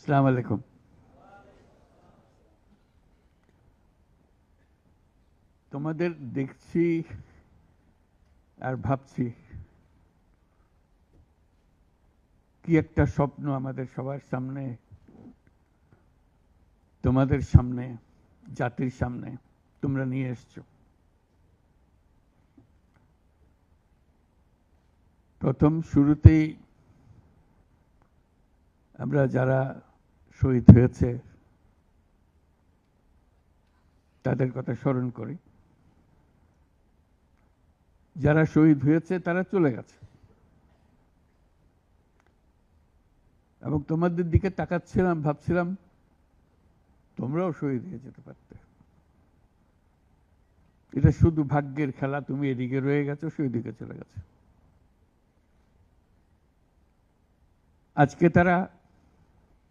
আসসালামু আলাইকুম। তোমাদের দেখছি আর ভাবছি কি একটা স্বপ্ন আমাদের সবার সামনে, তোমাদের সামনে, জাতির সামনে তোমরা নিয়ে এসছো। প্রথম শুরুতেই আমরা যারা শহীদ হয়েছে তাদের কথা স্মরণ করি। যারা শহীদ হয়েছে তারা চলে গেছে, এবং তোমাদের দিকে তাকাচ্ছিলাম, ভাবছিলাম তোমরাও শহীদ হয়ে যেতে পারতে। এটা শুধু ভাগ্যের খেলা, তুমি এদিকে রয়ে গেছো, সেই দিকে চলে গেছে। আজকে তারা